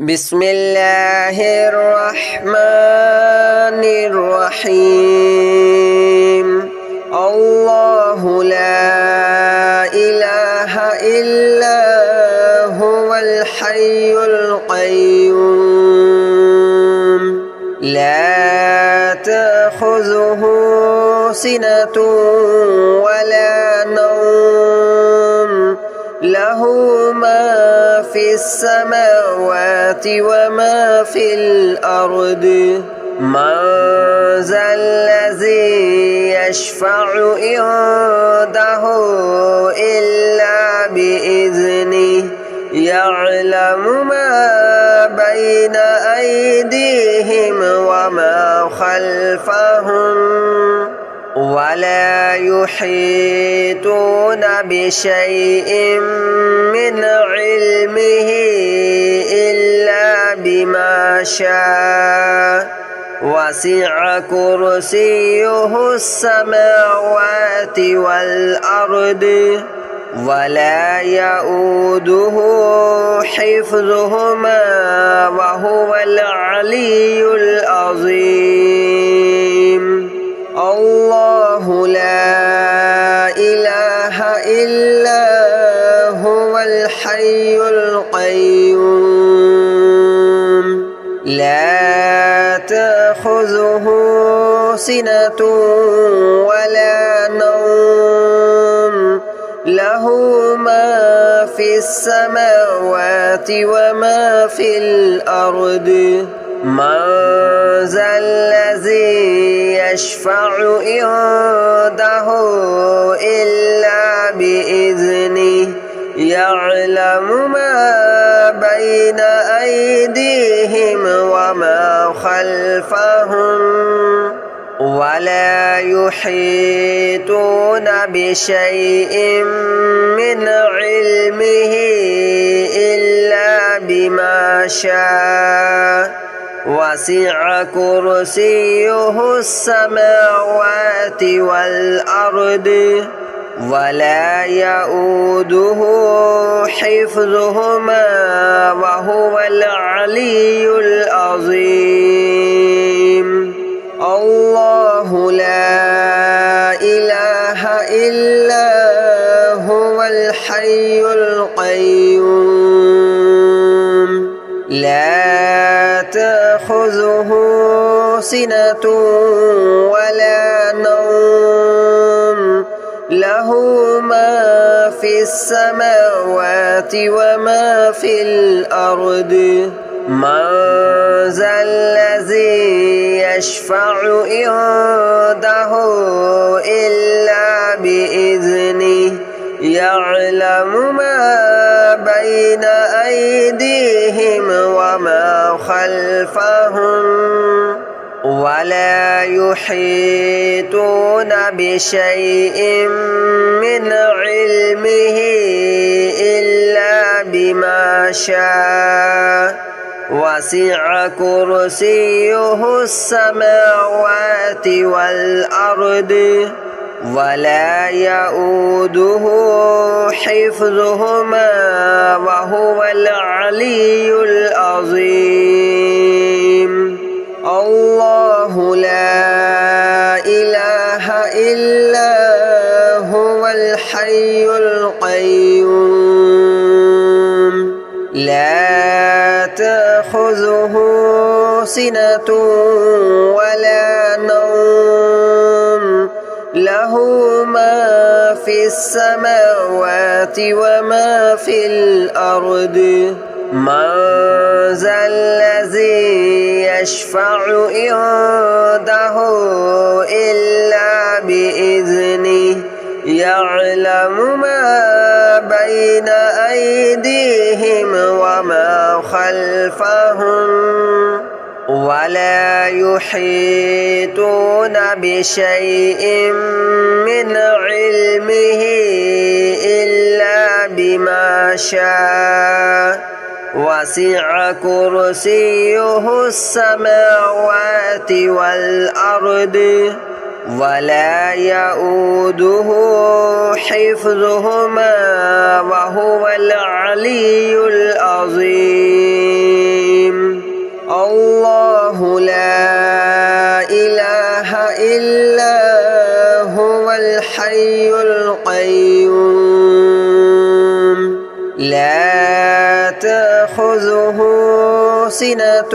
بسم الله الرحمن الرحيم الله لا إله إلا هو الحي القيوم لا تأخذه سنة ولا نوم له ما في السماوات وما في الأرض من ذا الذي يشفع عنده إلا بإذنه يعلم ما بين أيديهم وما خلفهم ولا يحيطون بشيء من علمه إلا بما شاء وسع كرسيه السماوات والأرض ولا يؤوده حفظهما وهو العلي العظيم الله لا إله إلا هو الحي القيوم لا تأخذه سنة ولا نوم له ما في السماوات وما في الأرض من ذا الذي يشفع عنده إلا بإذنه يعلم ما بين أيديهم وما خلفهم ولا يحيطون بشيء من علمه إلا بما شاء وسع كرسيه السماوات والأرض ولا يؤوده حفظهما وهو العلي العظيم الله لا إله إلا هو الحي القيوم لا تأخذه سنة ولا نوم له ما في السماوات وما في الأرض من ذا الذي يشفع عنده إلا بإذنه يعلم ما بين أيديهم وما خلفهم ولا يحيطون بشيء من علمه إلا بما شاء وسع كرسيه السماوات والأرض ولا يؤوده حفظهما وهو العلي العظيم الله لا إله إلا هو الحي القيوم لا تأخذه سنة ولا نوم له ما في السماوات وما في الأرض من ذا الذي يشفع عنده إلا بإذنه يعلم ما بين أيديهم وما خلفهم ولا يحيطون بشيء من علمه إلا بما شاء وسع كرسيه السماوات والأرض ولا يؤوده حفظهما وهو العلي العظيم. تأخذه سنة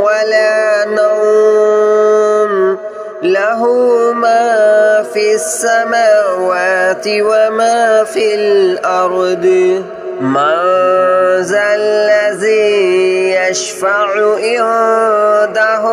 ولا نوم له ما في السماوات وما في الأرض من ذا الذي يشفع عنده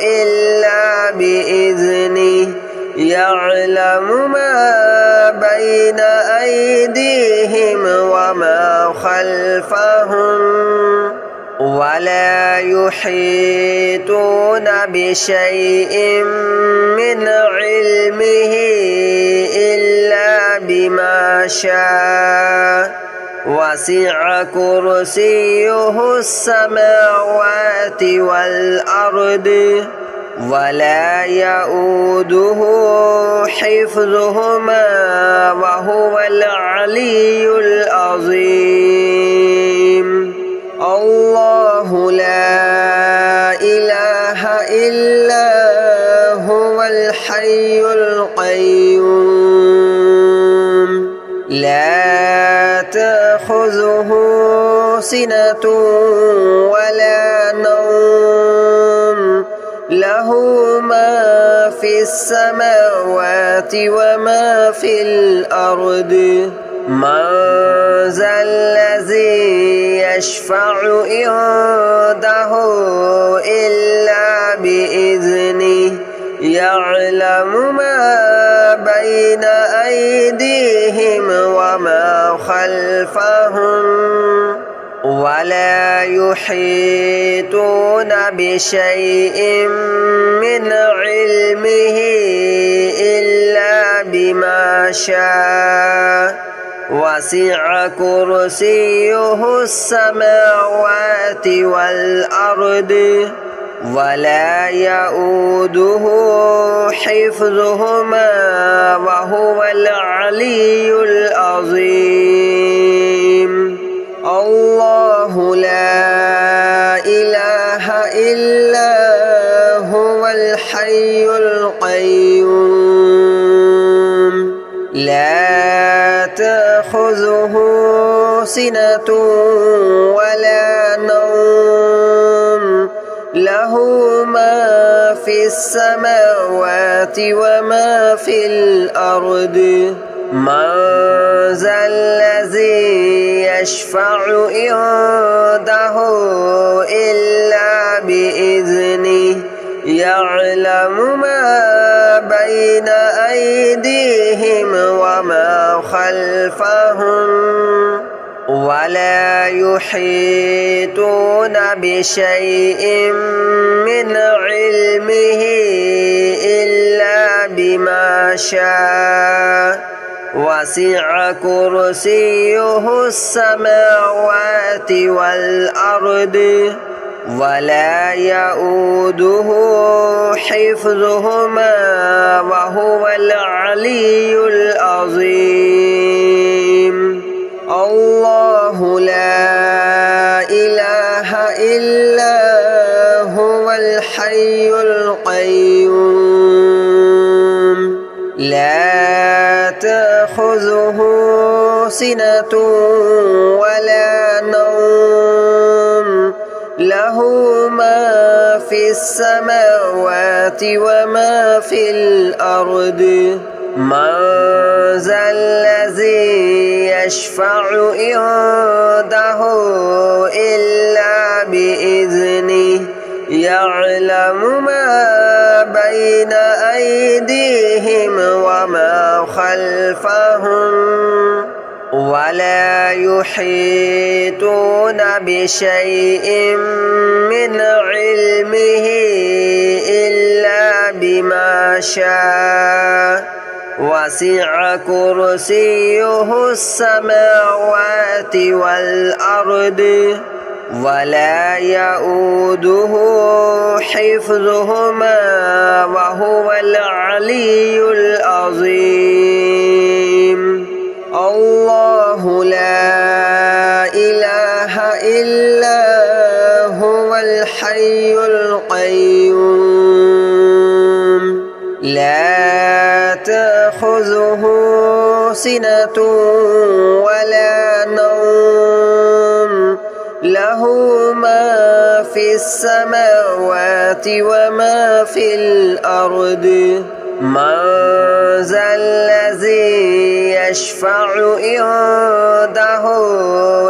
إلا بإذنه يعلم ما بين أيديهم وما خلفهم ولا يحيطون بشيء من علمه إلا بما شاء وسع كرسيه السماوات والأرض ولا يؤوده حفظهما وهو العلي العظيم الله لا إله إلا هو الحي القيوم لا تأخذه سنة ولا نوم له ما في السماوات وما في الأرض من ذا الذي يشفع عنده إلا بإذنه يعلم ما بين أيديهم وما خلفهم ولا يحيطون بشيء من علمه إلا بما شاء وسع كرسيه السماوات والأرض ولا يؤوده حفظهما وهو العلي العظيم الله لا إله إلا هو الحي القيوم لا تأخذه سنة ولا نوم له ما في السماوات وما في الأرض من ذا الذي يشفع عنده إلا بإذنه يعلم ما بين أيديهم وما خلفهم ولا يحيطون بشيء من علمه إلا بما شاء وسع كرسيه السماوات والأرض ولا يؤوده حفظهما وهو العلي العظيم الله لا إله إلا هو الحي القيوم لا تأخذه سنة ولا نوم له ما في السماوات وما في الأرض من ذا الذي يشفع عنده إلا بإذنه يعلم ما بين أيديهم وما خلفهم ولا يحيطون بشيء من علمه إلا بما شاء وسع كرسيه السماوات والأرض ولا يؤوده حفظهما وهو العلي العظيم الله لا إله إلا هو الحي القيوم لا تأخذه سنة ولا نوم له له ما في السماوات وما في الأرض من ذا الذي يشفع عنده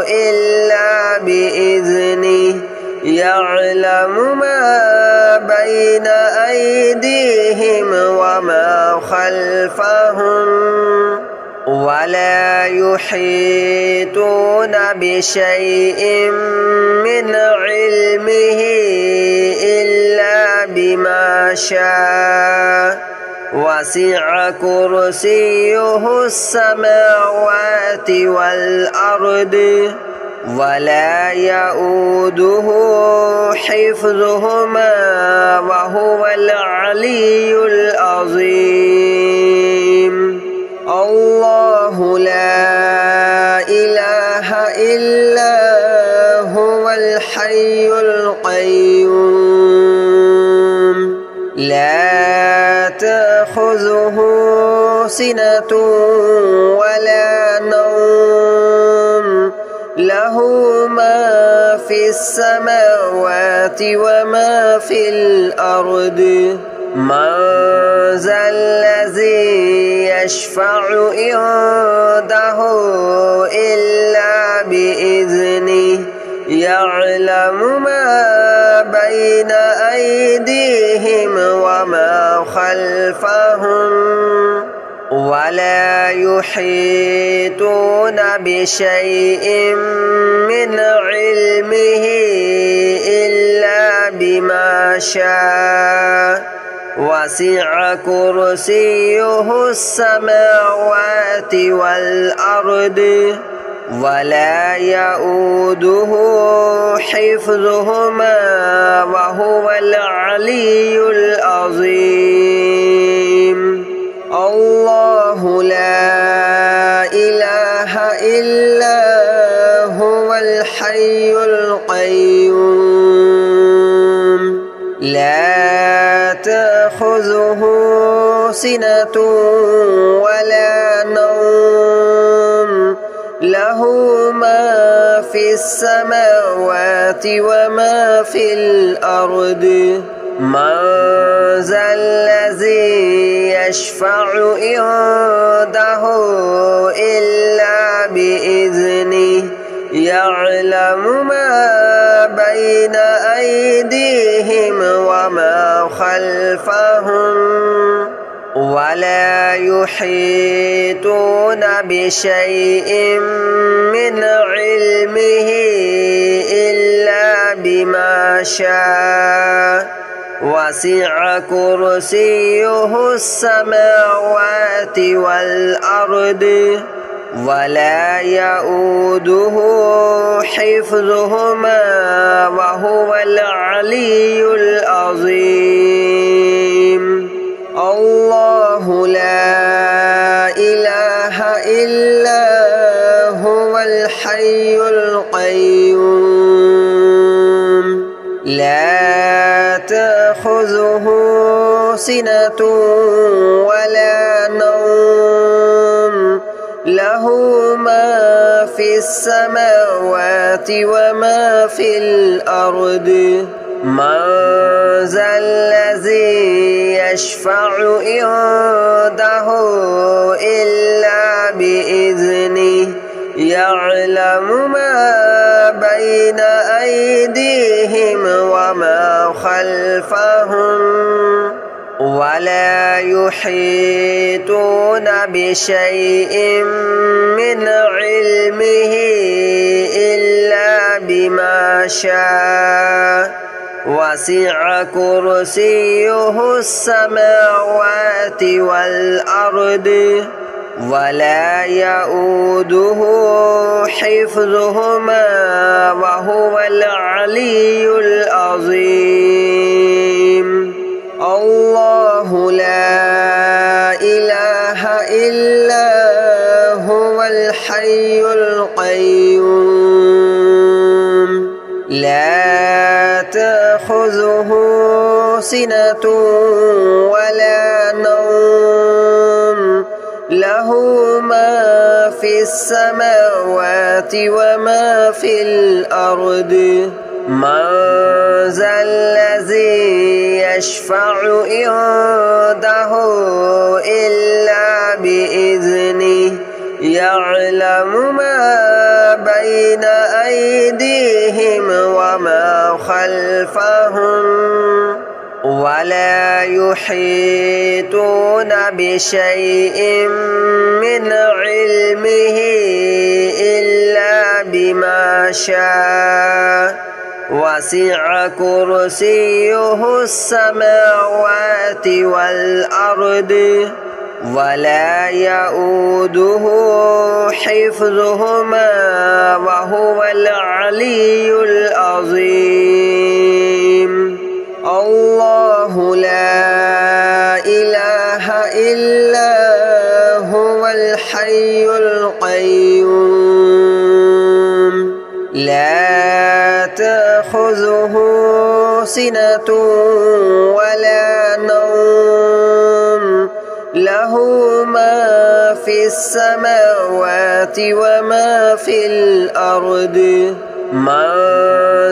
إلا بإذنه يعلم ما بين أيديهم وما خلفهم ولا يحيطون بشيء من علمه إلا بما شاء وسع كرسيه السماوات والأرض ولا يؤوده حفظهما وهو العلي العظيم الله لا إله إلا هو الحي القيوم لا تأخذه سنة ولا نوم له ما في السماوات وما في الأرض من ذا الذي يشفع عنده إلا بإذنه يعلم ما بين أيديهم وما خلفهم ولا يحيطون بشيء من علمه إلا بما شاء وسع كرسيه السماوات والأرض ولا يؤوده حفظهما وهو العلي العظيم الله لا إله إلا هو الحي القيوم لا تأخذه سنة ولا نوم له ما في السماوات وما في الأرض من ذا الذي يشفع عنده إلا بإذنه يعلم ما بين أيديهم وما خلفهم ولا يحيطون بشيء من علمه إلا بما شاء وسع كرسيه السماوات والأرض ولا يؤوده حفظهما وهو العلي العظيم الله لا إله إلا هو الحي القيوم لا تأخذه سنة ولا نوم له ما في السماوات وما في الأرض من ذا الذي يشفع عنده إلا بإذنه يعلم ما بين أيديهم وما خلفهم ولا يحيطون بشيء من علمه إلا بما شاء وسع كرسيه السماوات والأرض ولا يؤوده حفظهما وهو العلي العظيم الله لا إله إلا هو الحي القيوم لا تأخذه سنة ولا نوم له له ما في السماوات وما في الأرض من ذا الذي يشفع عنده إلا بإذنه يعلم ما بين أيديهم وما خلفهم ولا يحيطون بشيء من علمه إلا بما شاء وسع كرسيه السماوات والأرض ولا يؤوده حفظهما وهو العلي العظيم الله لا إله إلا هو الحي القيوم لا تأخذه سنة ولا نوم له ما في السماوات وما في الأرض من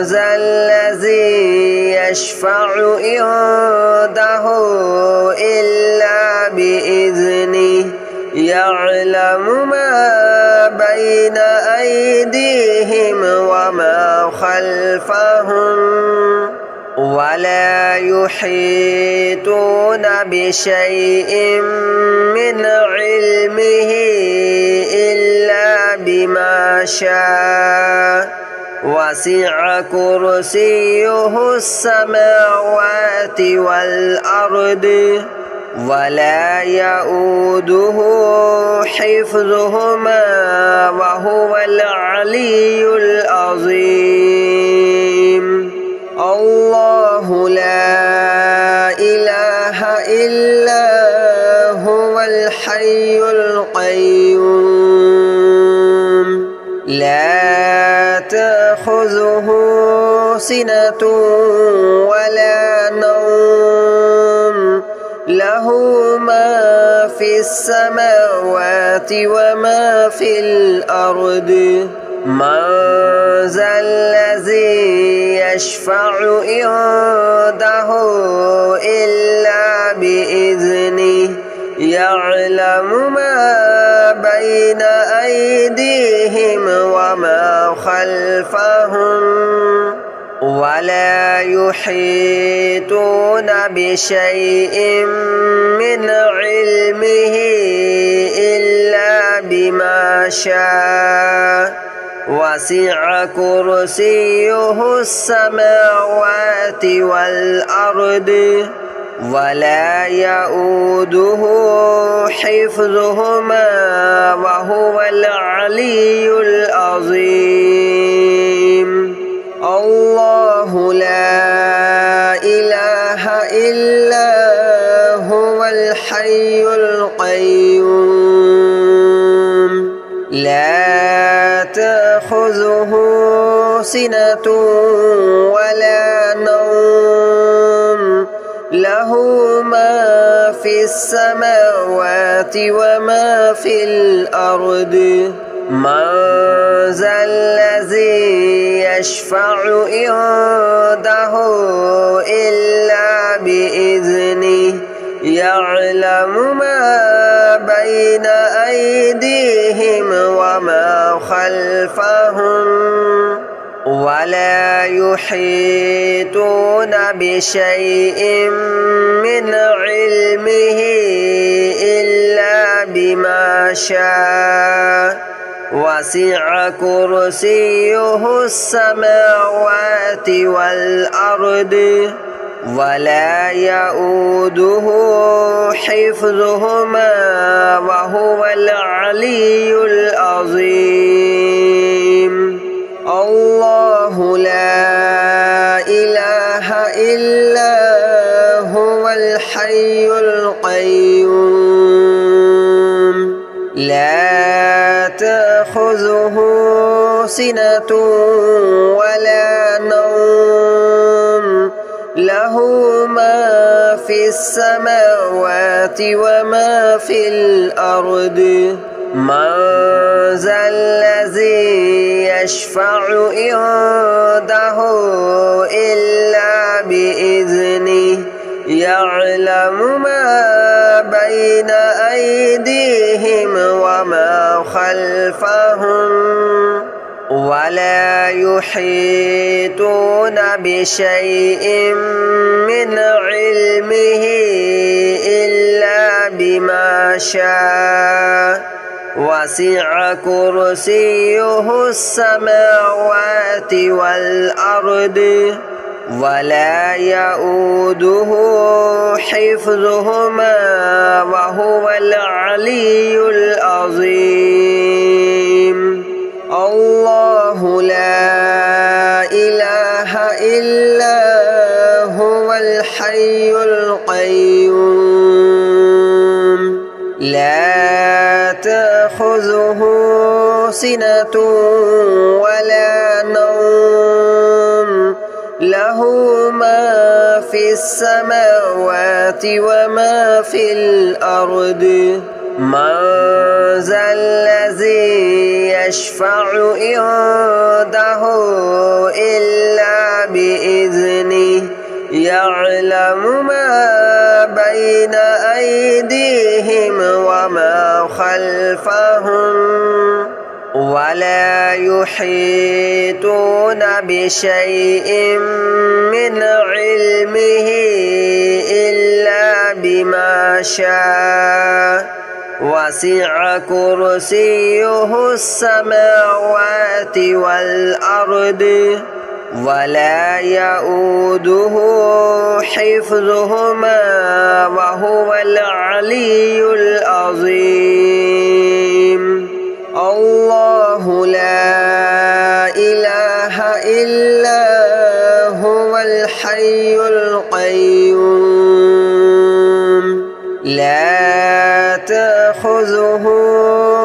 ذا الذي يشفع عنده إلا بإذنه يعلم ما بين أيديهم وما خلفهم ولا يحيطون بشيء من علمه إلا بما شاء وسع كرسيه السماوات والأرض ولا يؤوده حفظهما وهو العلي العظيم الله لا إله إلا هو الحي القيوم لا تأخذه سنة ولا نوم له ما في السماوات وما في الأرض من ذا الذي يشفع عنده إلا بإذنه يعلم ما بين أيديهم وما خلفهم ولا يحيطون بشيء من علمه إلا بما شاء وسع كرسيه السماوات والأرض ولا يؤوده حفظهما وهو العلي العظيم الله لا إله إلا هو الحي القيوم لا تأخذه سنة ولا نوم له ما في السماوات وما في الأرض من ذا الذي يشفع عنده إلا بإذنه يعلم ما بين أيديهم وما خلفهم ولا يحيطون بشيء من علمه إلا بما شاء وسع كرسيه السماوات والأرض ولا يؤوده حفظهما وهو العلي العظيم الله لا إله إلا هو الحي القيوم لا تأخذه سنة ولا نوم له ما في السماوات وما في الأرض من ذا الذي يشفع عنده إلا بإذنه يعلم ما بين أيديهم وما خلفهم ولا يحيطون بشيء من علمه إلا بما شاء وسع كرسيه السماوات والأرض ولا يؤوده حفظهما وهو العلي العظيم الله لا إله إلا هو الحي القيوم لا تأخذه سنة ولا نوم له ما في السماوات وما في الأرض من ذا الذي يشفع عنده إلا بإذنه يعلم ما بين أيديهم وما خلفهم ولا يحيطون بشيء من علمه إلا بما شاء وسع كرسيه السماوات والأرض ولا يؤوده حفظهما وهو العلي العظيم الله لا إله إلا هو الحي القيوم لا تأخذه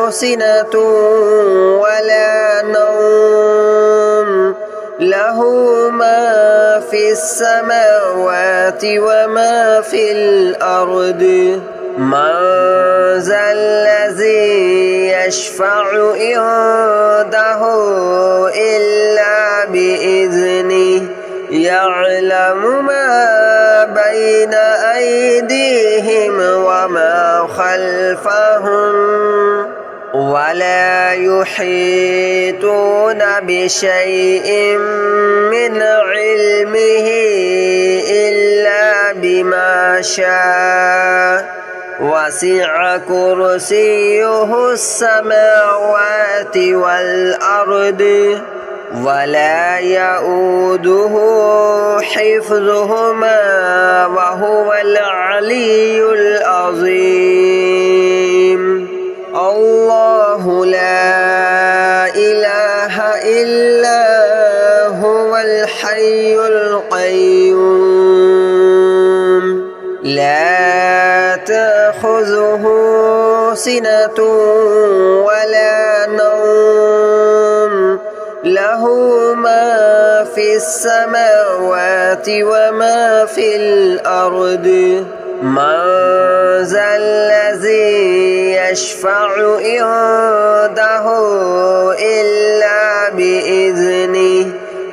سنة ولا نوم له ما في السماوات وما في الأرض من ذا الذي يشفع عنده إلا بإذنه يعلم ما بين أيديهم وما خلفهم ولا يحيطون بشيء من علمه إلا بما شاء وسع كرسيه السماوات والأرض ولا يؤوده حفظهما وهو العلي العظيم الله لا إله إلا هو الحي القيوم لا تأخذه سنة ولا نوم له ما في السماوات وما في الأرض من ذا الذي يشفع عنده إلا بإذنه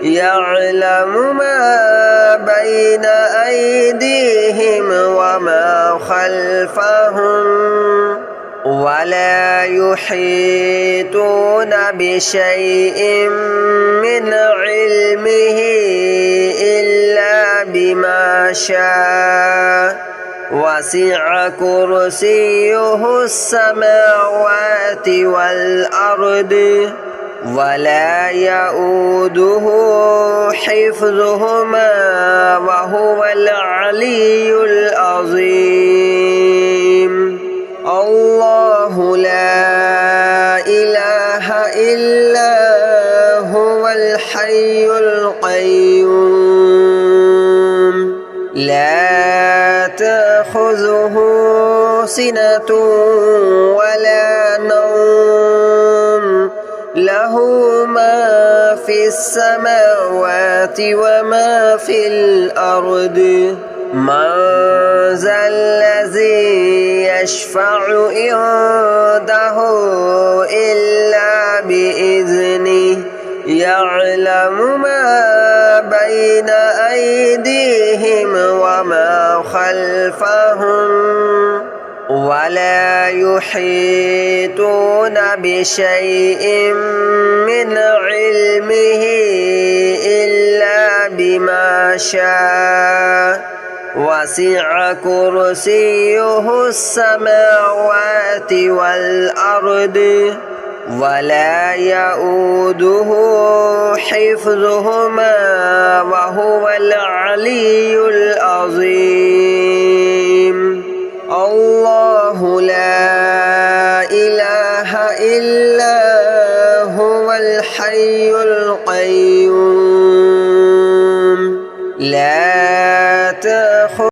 يعلم ما بين أيديهم وما خلفهم ولا يحيطون بشيء من علمه إلا بما شاء وسع كرسيه السماوات والأرض ولا يؤوده حفظهما وهو العلي العظيم الله لا إله إلا هو الحي القيوم لا تأخذه سنة ولا نوم له ما في السماوات وما في الأرض من ذا الذي يشفع عنده إلا بإذنه يعلم ما بين أيديهم وما خلفهم ولا يحيطون بشيء من علمه إلا بما شاء وسع كرسيه السماوات والأرض ولا يؤوده حفظهما وهو العلي العظيم. الله لا إله إلا هو الحي القيوم لا